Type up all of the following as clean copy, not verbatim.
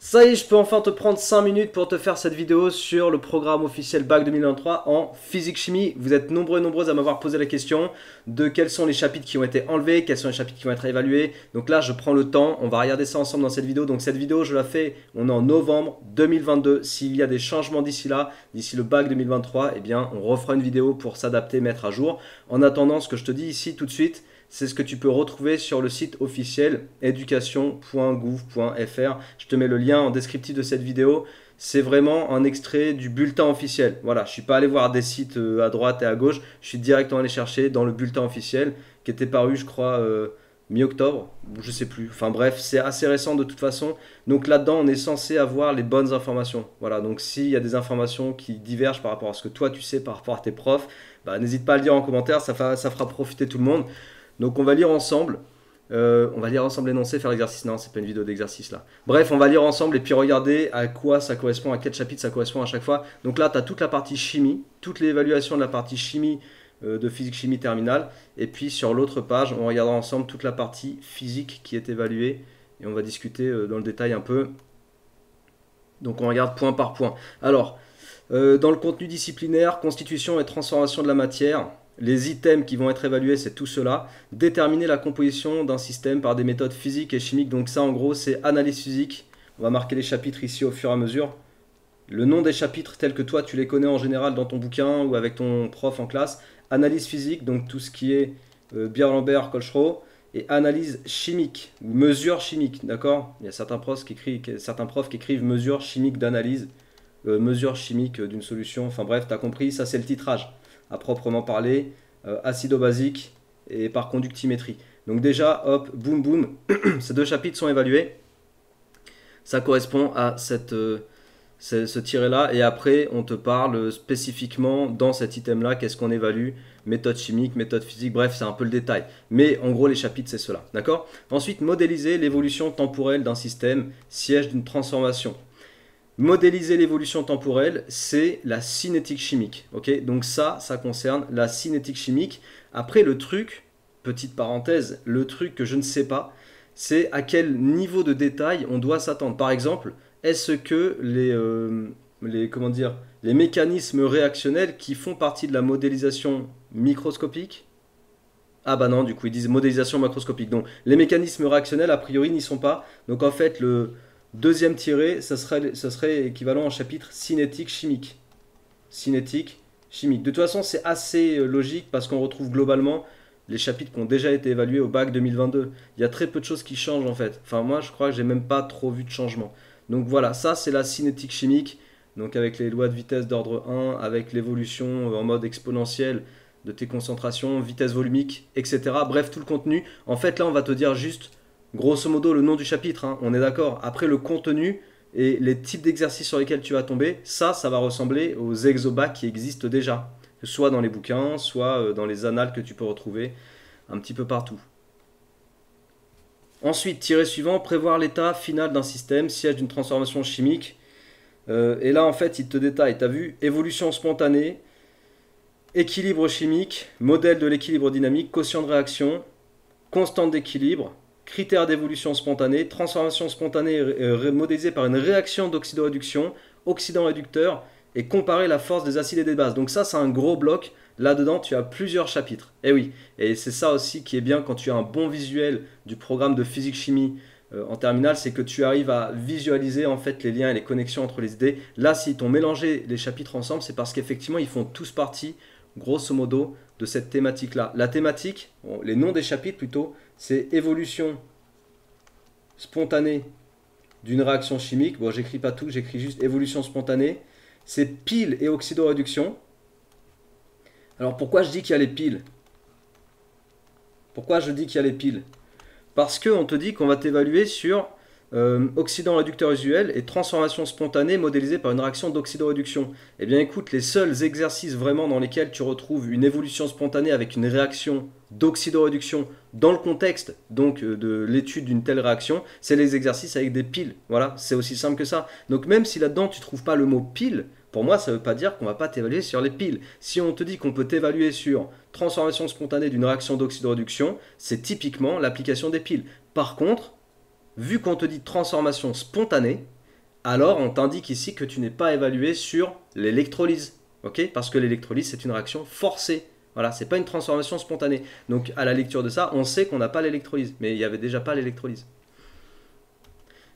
Ça y est, je peux enfin te prendre 5 minutes pour te faire cette vidéo sur le programme officiel Bac 2023 en physique-chimie. Vous êtes nombreux et nombreuses à m'avoir posé la question de quels sont les chapitres qui ont été enlevés, quels sont les chapitres qui vont être évalués. Donc là, je prends le temps, on va regarder ça ensemble dans cette vidéo. Donc cette vidéo, je la fais, on est en novembre 2022. S'il y a des changements d'ici là, d'ici le Bac 2023, eh bien, on refera une vidéo pour s'adapter, mettre à jour. En attendant, ce que je te dis ici tout de suite, c'est ce que tu peux retrouver sur le site officiel education.gouv.fr. Je te mets le lien en descriptif de cette vidéo. C'est vraiment un extrait du bulletin officiel. Voilà, je ne suis pas allé voir des sites à droite et à gauche. Je suis directement allé chercher dans le bulletin officiel qui était paru, je crois, mi-octobre. Je ne sais plus. Enfin bref, c'est assez récent de toute façon. Donc là-dedans, on est censé avoir les bonnes informations. Voilà, donc s'il y a des informations qui divergent par rapport à ce que toi tu sais, par rapport à tes profs, bah, n'hésite pas à le dire en commentaire, ça fera profiter tout le monde. Donc on va lire ensemble. On va lire ensemble l'énoncé, faire l'exercice. Non, c'est pas une vidéo d'exercice là. Bref, on va lire ensemble et puis regarder à quoi ça correspond, à quel chapitre ça correspond à chaque fois. Donc là, tu as toute la partie chimie, toute l'évaluation de la partie chimie de physique-chimie terminale. Et puis sur l'autre page, on regardera ensemble toute la partie physique qui est évaluée. Et on va discuter dans le détail un peu. Donc on regarde point par point. Alors, dans le contenu disciplinaire, constitution et transformation de la matière. Les items qui vont être évalués, c'est tout cela. Déterminer la composition d'un système par des méthodes physiques et chimiques. Donc ça, en gros, c'est analyse physique. On va marquer les chapitres ici au fur et à mesure. Le nom des chapitres tels que toi, tu les connais en général dans ton bouquin ou avec ton prof en classe. Analyse physique, donc tout ce qui est Beer-Lambert, Colcherot. Et analyse chimique, ou mesure chimique, d'accord? Il y a certains profs qui écrivent mesure chimique d'analyse, mesure chimique d'une solution. Enfin bref, tu as compris, ça c'est le titrage à proprement parler, acido-basique et par conductimétrie. Donc déjà, hop, boum boum, ces deux chapitres sont évalués. Ça correspond à ce tiré-là. Et après, on te parle spécifiquement dans cet item-là, qu'est-ce qu'on évalue, méthode chimique, méthode physique, bref, c'est un peu le détail. Mais en gros, les chapitres, c'est cela, d'accord? Ensuite, modéliser l'évolution temporelle d'un système, siège d'une transformation. Modéliser l'évolution temporelle, c'est la cinétique chimique. Okay, donc ça concerne la cinétique chimique. Après, le truc, petite parenthèse, le truc que je ne sais pas, c'est à quel niveau de détail on doit s'attendre. Par exemple, est-ce que les mécanismes réactionnels qui font partie de la modélisation microscopique. Ah bah non, du coup, ils disent modélisation macroscopique. Donc, les mécanismes réactionnels, a priori, n'y sont pas. Donc, en fait, le deuxième tiré, ça serait équivalent en chapitre cinétique chimique. Cinétique chimique. De toute façon, c'est assez logique parce qu'on retrouve globalement les chapitres qui ont déjà été évalués au bac 2022. Il y a très peu de choses qui changent en fait. Enfin, moi, je crois que j'ai même pas trop vu de changement. Donc voilà, ça c'est la cinétique chimique. Donc avec les lois de vitesse d'ordre 1, avec l'évolution en mode exponentiel de tes concentrations, vitesse volumique, etc. Bref, tout le contenu. En fait, là, on va te dire juste grosso modo le nom du chapitre, hein, on est d'accord. Après le contenu et les types d'exercices sur lesquels tu vas tomber, ça va ressembler aux exobacs qui existent déjà, soit dans les bouquins, soit dans les annales que tu peux retrouver un petit peu partout. Ensuite, tiré suivant, prévoir l'état final d'un système, siège d'une transformation chimique. Et là, en fait, il te détaille, tu as vu, évolution spontanée, équilibre chimique, modèle de l'équilibre dynamique, quotient de réaction, constante d'équilibre, critères d'évolution spontanée, transformation spontanée modélisée par une réaction d'oxydoréduction, oxydant réducteur, et comparer la force des acides et des bases. Donc ça, c'est un gros bloc. Là-dedans, tu as plusieurs chapitres. Et oui, et c'est ça aussi qui est bien quand tu as un bon visuel du programme de physique-chimie en terminale, c'est que tu arrives à visualiser en fait les liens et les connexions entre les idées. Là, s'ils t'ont mélangé les chapitres ensemble, c'est parce qu'effectivement, ils font tous partie, grosso modo, de cette thématique-là. La thématique, bon, les noms des chapitres plutôt, c'est évolution spontanée d'une réaction chimique. Bon, j'écris pas tout, j'écris juste évolution spontanée. C'est piles et oxydoréduction. Alors pourquoi je dis qu'il y a les piles? Pourquoi je dis qu'il y a les piles? Parce qu'on te dit qu'on va t'évaluer sur oxydant réducteur usuel et transformation spontanée modélisée par une réaction d'oxydoréduction. Eh bien écoute, les seuls exercices vraiment dans lesquels tu retrouves une évolution spontanée avec une réaction d'oxydoréduction dans le contexte donc de l'étude d'une telle réaction, c'est les exercices avec des piles. Voilà, c'est aussi simple que ça. Donc même si là-dedans tu ne trouves pas le mot pile, pour moi ça ne veut pas dire qu'on ne va pas t'évaluer sur les piles. Si on te dit qu'on peut t'évaluer sur transformation spontanée d'une réaction d'oxydoréduction, c'est typiquement l'application des piles. Par contre, vu qu'on te dit transformation spontanée, alors on t'indique ici que tu n'es pas évalué sur l'électrolyse. Ok, parce que l'électrolyse, c'est une réaction forcée. Voilà, c'est pas une transformation spontanée. Donc à la lecture de ça, on sait qu'on n'a pas l'électrolyse, mais il n'y avait déjà pas l'électrolyse.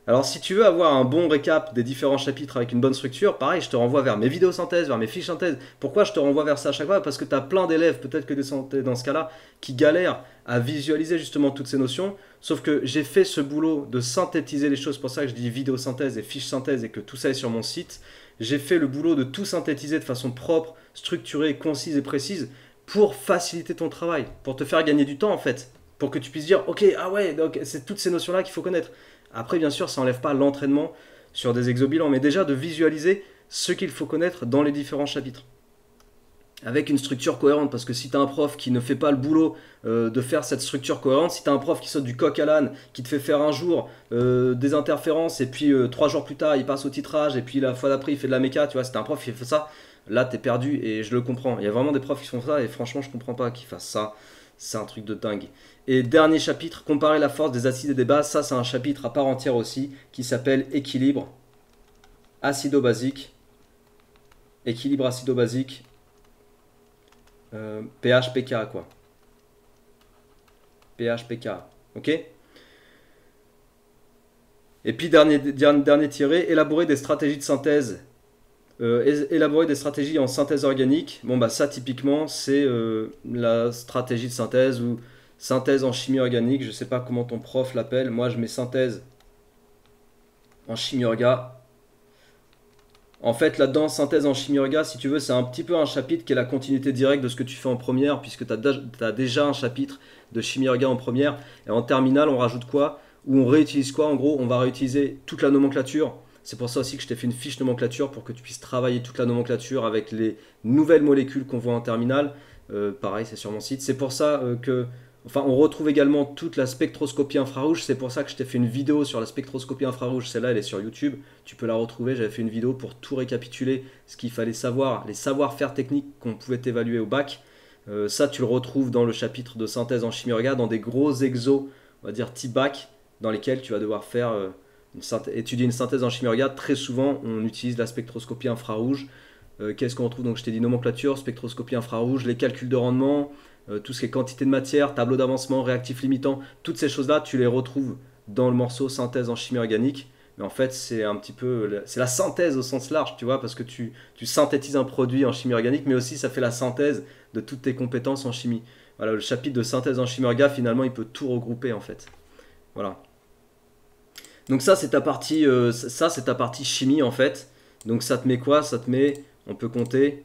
Alors si tu veux avoir un bon récap des différents chapitres avec une bonne structure, pareil, je te renvoie vers mes vidéos synthèses, vers mes fiches synthèses. Pourquoi je te renvoie vers ça à chaque fois? Parce que tu as plein d'élèves, peut-être que des santé dans ce cas-là, qui galèrent à visualiser justement toutes ces notions. Sauf que j'ai fait ce boulot de synthétiser les choses, pour ça que je dis vidéo synthèse et fiche synthèse et que tout ça est sur mon site. J'ai fait le boulot de tout synthétiser de façon propre, structurée, concise et précise pour faciliter ton travail, pour te faire gagner du temps en fait. Pour que tu puisses dire, ok, ah ouais, donc c'est toutes ces notions-là qu'il faut connaître. Après, bien sûr, ça n'enlève pas l'entraînement sur des exobilans, mais déjà de visualiser ce qu'il faut connaître dans les différents chapitres. Avec une structure cohérente, parce que si tu as un prof qui ne fait pas le boulot de faire cette structure cohérente, si tu as un prof qui saute du coq à l'âne, qui te fait faire un jour des interférences, et puis 3 jours plus tard, il passe au titrage, et puis la fois d'après, il fait de la méca, tu vois, si tu as un prof qui fait ça, là, tu es perdu, et je le comprends. Il y a vraiment des profs qui font ça, et franchement, je comprends pas qu'ils fassent ça. C'est un truc de dingue. Et dernier chapitre, comparer la force des acides et des bases. Ça, c'est un chapitre à part entière aussi, qui s'appelle équilibre acido-basique. Équilibre acido-basique. pH-pK, quoi. pH-pK. Ok? Et puis, dernier tiré, élaborer des stratégies de synthèse. Élaborer des stratégies en synthèse organique. Bon, bah, ça, typiquement, c'est la stratégie de synthèse ou synthèse en chimie organique. Je sais pas comment ton prof l'appelle. Moi, je mets synthèse en chimie orga. En fait, là-dedans, synthèse en chimie orga, si tu veux, c'est un petit peu un chapitre qui est la continuité directe de ce que tu fais en première, puisque tu as déjà un chapitre de chimie orga en première. Et en terminale, on rajoute quoi? Ou on réutilise quoi? En gros, on va réutiliser toute la nomenclature. C'est pour ça aussi que je t'ai fait une fiche nomenclature pour que tu puisses travailler toute la nomenclature avec les nouvelles molécules qu'on voit en terminale. Pareil, c'est sur mon site. C'est pour ça que... Enfin, on retrouve également toute la spectroscopie infrarouge. C'est pour ça que je t'ai fait une vidéo sur la spectroscopie infrarouge. Celle-là, elle est sur YouTube. Tu peux la retrouver. J'avais fait une vidéo pour tout récapituler, ce qu'il fallait savoir, les savoir-faire techniques qu'on pouvait évaluer au bac. Ça, tu le retrouves dans le chapitre de synthèse en chimie orga, dans des gros exos, on va dire type bac, dans lesquels tu vas devoir faire étudier une synthèse en chimie orga. Très souvent, on utilise la spectroscopie infrarouge. Qu'est-ce qu'on retrouve? Donc, je t'ai dit nomenclature, spectroscopie infrarouge, les calculs de rendement, tout ce qui est quantité de matière, tableau d'avancement, réactif limitant, toutes ces choses-là, tu les retrouves dans le morceau synthèse en chimie organique. Mais en fait, c'est un petit peu, c'est la synthèse au sens large, tu vois, parce que tu synthétises un produit en chimie organique, mais aussi ça fait la synthèse de toutes tes compétences en chimie. Voilà, le chapitre de synthèse en chimie orga, finalement, il peut tout regrouper en fait. Voilà. Donc ça, c'est ta partie, c'est ta partie chimie en fait. Donc ça te met quoi? Ça te met, on peut compter.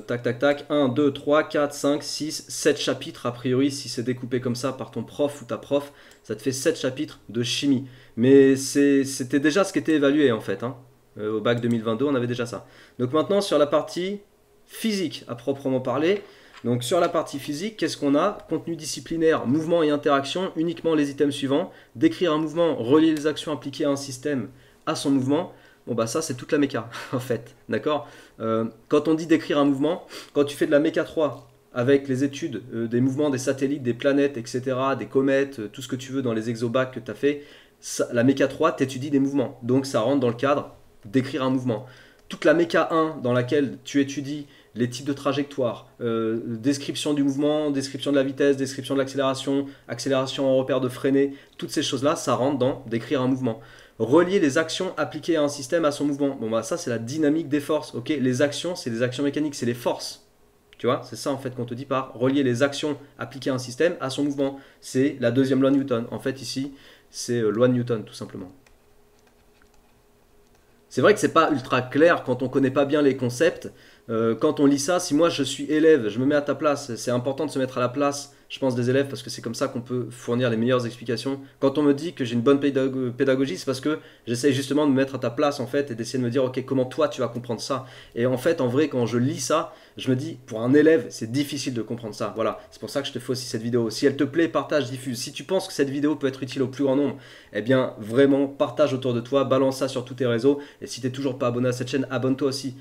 Tac, tac, tac, 1, 2, 3, 4, 5, 6, 7 chapitres, a priori, si c'est découpé comme ça par ton prof ou ta prof, ça te fait 7 chapitres de chimie. Mais c'était déjà ce qui était évalué en fait. Hein. Au bac 2022, on avait déjà ça. Donc maintenant, sur la partie physique, à proprement parler, donc sur la partie physique, qu'est-ce qu'on a? Contenu disciplinaire, mouvement et interaction, uniquement les items suivants. Décrire un mouvement, relier les actions appliquées à un système à son mouvement. Bon bah ça c'est toute la méca en fait, d'accord. Quand on dit décrire un mouvement, quand tu fais de la méca 3 avec les études des mouvements des satellites, des planètes, etc., des comètes, tout ce que tu veux dans les exobacs que tu as fait, ça, la méca 3 t'étudie des mouvements, donc ça rentre dans le cadre d'écrire un mouvement. Toute la méca 1 dans laquelle tu étudies les types de trajectoires, description du mouvement, description de la vitesse, description de l'accélération, accélération en repère de freiner, toutes ces choses-là, ça rentre dans décrire un mouvement. Relier les actions appliquées à un système à son mouvement. Bon bah ça c'est la dynamique des forces, ok. Les actions, c'est des actions mécaniques, c'est les forces. Tu vois, c'est ça en fait qu'on te dit par relier les actions appliquées à un système à son mouvement. C'est la deuxième loi de Newton. En fait ici, c'est loi de Newton tout simplement. C'est vrai que c'est pas ultra clair quand on connaît pas bien les concepts. Quand on lit ça, si moi je suis élève, je me mets à ta place, c'est important de se mettre à la place, je pense, des élèves, parce que c'est comme ça qu'on peut fournir les meilleures explications. Quand on me dit que j'ai une bonne pédagogie, c'est parce que j'essaye justement de me mettre à ta place en fait et d'essayer de me dire ok, comment toi tu vas comprendre ça. Et en fait, en vrai, quand je lis ça, je me dis pour un élève, c'est difficile de comprendre ça. Voilà, c'est pour ça que je te fais aussi cette vidéo. Si elle te plaît, partage, diffuse. Si tu penses que cette vidéo peut être utile au plus grand nombre, eh bien vraiment partage autour de toi, balance ça sur tous tes réseaux. Et si tu n'es toujours pas abonné à cette chaîne, abonne-toi aussi.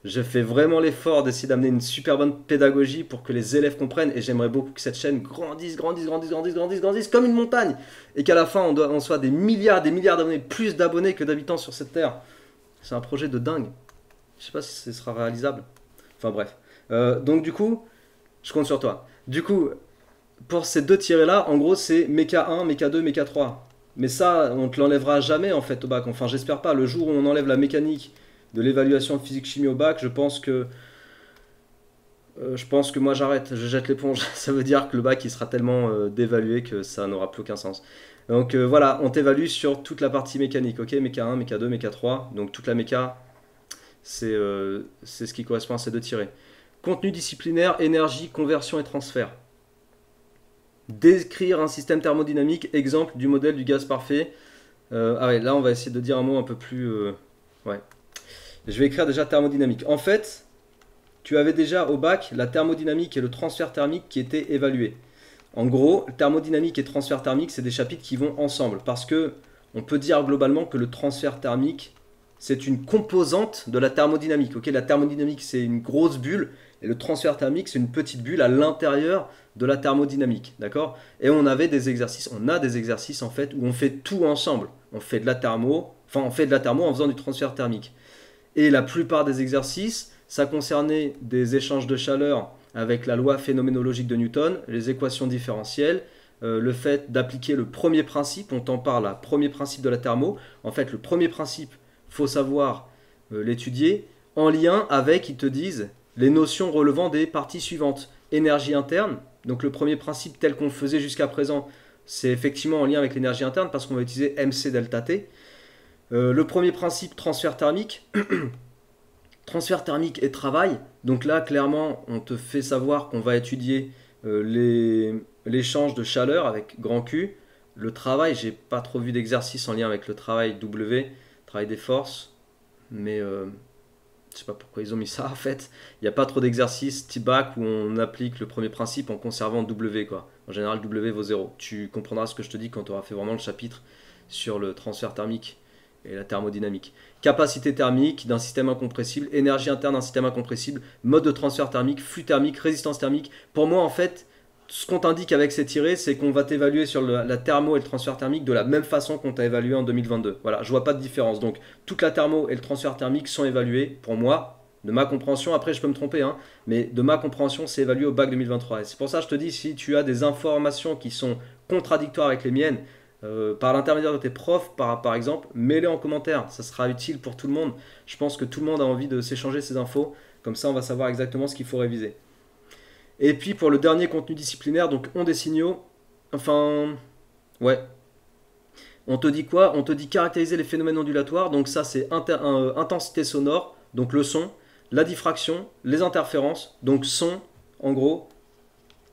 Je fais vraiment l'effort d'essayer d'amener une super bonne pédagogie pour que les élèves comprennent et j'aimerais beaucoup que cette chaîne grandisse, grandisse, grandisse, grandisse, grandisse, grandisse comme une montagne et qu'à la fin on soit des milliards d'abonnés, plus d'abonnés que d'habitants sur cette terre. C'est un projet de dingue. Je sais pas si ce sera réalisable. Enfin bref. Donc du coup, je compte sur toi. Du coup, pour ces deux tirés là, en gros c'est Mecha 1, Mecha 2, Mecha 3. Mais ça, on te l'enlèvera jamais en fait au bac. Enfin j'espère pas. Le jour où on enlève la mécanique de l'évaluation de physique-chimie au bac, je pense que moi j'arrête, je jette l'éponge. Ça veut dire que le bac il sera tellement dévalué que ça n'aura plus aucun sens. Donc voilà, on t'évalue sur toute la partie mécanique, ok? Méca 1, méca 2, méca 3. Donc toute la méca, c'est ce qui correspond à ces deux tirés. Contenu disciplinaire, énergie, conversion et transfert. Décrire un système thermodynamique, exemple du modèle du gaz parfait. Ah ouais, là on va essayer de dire un mot un peu plus... ouais. Je vais écrire déjà thermodynamique. En fait, tu avais déjà au bac la thermodynamique et le transfert thermique qui étaient évalués. En gros, thermodynamique et transfert thermique, c'est des chapitres qui vont ensemble. Parce que on peut dire globalement que le transfert thermique, c'est une composante de la thermodynamique. Ok, la thermodynamique, c'est une grosse bulle. Et le transfert thermique, c'est une petite bulle à l'intérieur de la thermodynamique. D'accord? Et on a des exercices en fait où on fait tout ensemble. On fait de la thermo, en faisant du transfert thermique. Et la plupart des exercices, ça concernait des échanges de chaleur avec la loi phénoménologique de Newton, les équations différentielles, le fait d'appliquer le premier principe, on t'en parle là, premier principe de la thermo. En fait, le premier principe, faut savoir l'étudier en lien avec, ils te disent, les notions relevant des parties suivantes. Énergie interne, donc le premier principe tel qu'on le faisait jusqu'à présent, c'est effectivement en lien avec l'énergie interne parce qu'on va utiliser MC delta T. Le premier principe, transfert thermique. Transfert thermique et travail. Donc là, clairement, on te fait savoir qu'on va étudier l'échange de chaleur avec grand Q. Le travail, j'ai pas trop vu d'exercice en lien avec le travail W, travail des forces. Mais je sais pas pourquoi ils ont mis ça en fait. Il n'y a pas trop d'exercices type bac où on applique le premier principe en conservant W quoi. En général, W vaut 0. Tu comprendras ce que je te dis quand tu auras fait vraiment le chapitre sur le transfert thermique et la thermodynamique. Capacité thermique d'un système incompressible, énergie interne d'un système incompressible, mode de transfert thermique, flux thermique, résistance thermique. Pour moi, en fait, ce qu'on t'indique avec ces tirés, c'est qu'on va t'évaluer sur la thermo et le transfert thermique de la même façon qu'on t'a évalué en 2022. Voilà, je vois pas de différence. Donc, toute la thermo et le transfert thermique sont évalués, pour moi, de ma compréhension. Après, je peux me tromper, hein, mais de ma compréhension, c'est évalué au bac 2023. Et c'est pour ça que je te dis, si tu as des informations qui sont contradictoires avec les miennes, par l'intermédiaire de tes profs, par exemple, mets-les en commentaire. Ça sera utile pour tout le monde. Je pense que tout le monde a envie de s'échanger ces infos. Comme ça, on va savoir exactement ce qu'il faut réviser. Et puis, pour le dernier contenu disciplinaire, donc on des signaux. Enfin, ouais. On te dit quoi? On te dit caractériser les phénomènes ondulatoires. Donc ça, c'est intensité sonore, donc le son, la diffraction, les interférences. Donc son, en gros,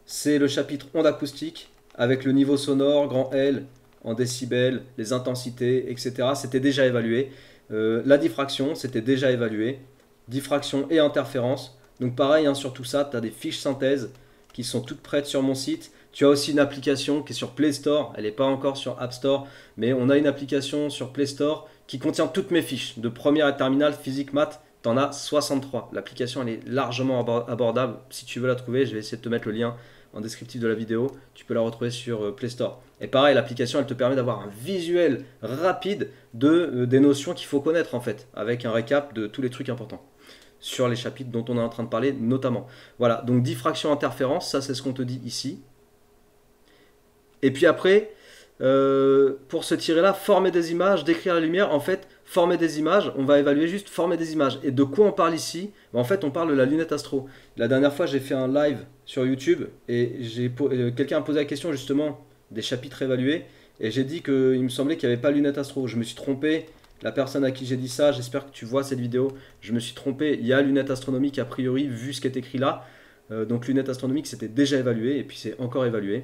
c'est le chapitre ondes acoustiques avec le niveau sonore, grand L, en décibels, les intensités, etc. C'était déjà évalué. La diffraction, c'était déjà évalué. Diffraction et interférence. Donc pareil, hein, sur tout ça, tu as des fiches synthèse qui sont toutes prêtes sur mon site. Tu as aussi une application qui est sur Play Store. Elle n'est pas encore sur App Store. Mais on a une application sur Play Store qui contient toutes mes fiches. De première à terminale, physique, maths, tu en as 63. L'application, elle est largement abordable. Si tu veux la trouver, je vais essayer de te mettre le lien en descriptif de la vidéo. Tu peux la retrouver sur Play Store. Et pareil, l'application, elle te permet d'avoir un visuel rapide des notions qu'il faut connaître en fait, avec un récap de tous les trucs importants sur les chapitres dont on est en train de parler notamment. Voilà, donc diffraction, interférence, ça c'est ce qu'on te dit ici. Et puis après, pour ce tirer-là, former des images, décrire la lumière, en fait, former des images, on va évaluer juste former des images. Et de quoi on parle ici? En fait, on parle de la lunette astro. La dernière fois, j'ai fait un live sur YouTube et quelqu'un a posé la question justement des chapitres évalués et j'ai dit qu'il me semblait qu'il n'y avait pas lunette astro. Je me suis trompé. La personne à qui j'ai dit ça, j'espère que tu vois cette vidéo, je me suis trompé. Il y a lunette astronomique a priori, vu ce qui est écrit là. Donc lunette astronomique, c'était déjà évalué et puis c'est encore évalué.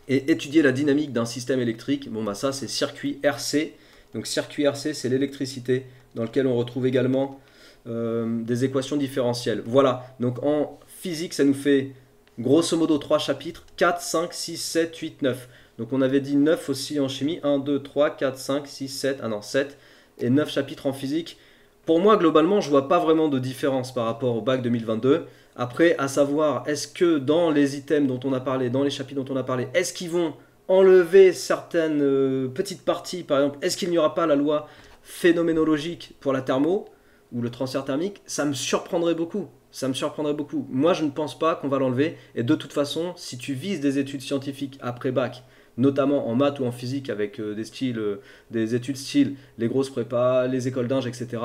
Et étudier la dynamique d'un système électrique, bon bah ça c'est circuit RC. Donc circuit RC, c'est l'électricité, dans lequel on retrouve également des équations différentielles. Voilà, donc en physique, ça nous fait grosso modo 3 chapitres, 4, 5, 6, 7, 8, 9. Donc on avait dit 9 aussi en chimie, 1, 2, 3, 4, 5, 6, 7, ah non 7, et 9 chapitres en physique. Pour moi, globalement, je vois pas vraiment de différence par rapport au bac 2022. Après, à savoir, est-ce que dans les items dont on a parlé, dans les chapitres dont on a parlé, est-ce qu'ils vont enlever certaines petites parties, par exemple, est-ce qu'il n'y aura pas la loi phénoménologique pour la thermo ou le transfert thermique? Ça me surprendrait beaucoup. Ça me surprendrait beaucoup. Moi, je ne pense pas qu'on va l'enlever. Et de toute façon, si tu vises des études scientifiques après bac, notamment en maths ou en physique avec des études style les grosses prépas, les écoles d'ingé, etc.,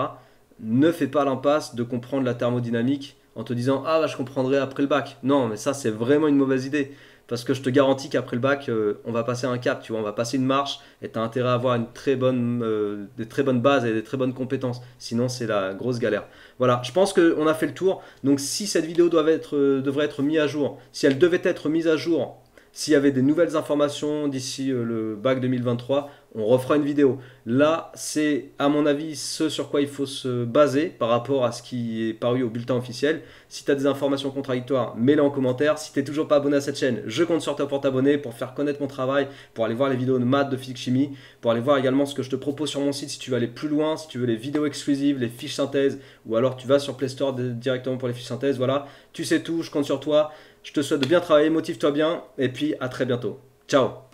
ne fais pas l'impasse de comprendre la thermodynamique en te disant ah bah, je comprendrai après le bac. Non, mais ça c'est vraiment une mauvaise idée. Parce que je te garantis qu'après le bac, on va passer un cap, tu vois, on va passer une marche et tu as intérêt à avoir des très bonnes bases et des très bonnes compétences. Sinon, c'est la grosse galère. Voilà, je pense qu'on a fait le tour. Donc, si cette vidéo devrait être mise à jour, si elle devait être mise à jour, s'il y avait des nouvelles informations d'ici le bac 2023, on refera une vidéo. Là, c'est à mon avis ce sur quoi il faut se baser par rapport à ce qui est paru au bulletin officiel. Si tu as des informations contradictoires, mets-les en commentaire. Si tu n'es toujours pas abonné à cette chaîne, je compte sur toi pour t'abonner, pour faire connaître mon travail, pour aller voir les vidéos de maths, de physique, chimie, pour aller voir également ce que je te propose sur mon site si tu veux aller plus loin, si tu veux les vidéos exclusives, les fiches synthèse, ou alors tu vas sur Play Store directement pour les fiches synthèse. Voilà, tu sais tout, je compte sur toi. Je te souhaite de bien travailler, motive-toi bien, et puis à très bientôt. Ciao!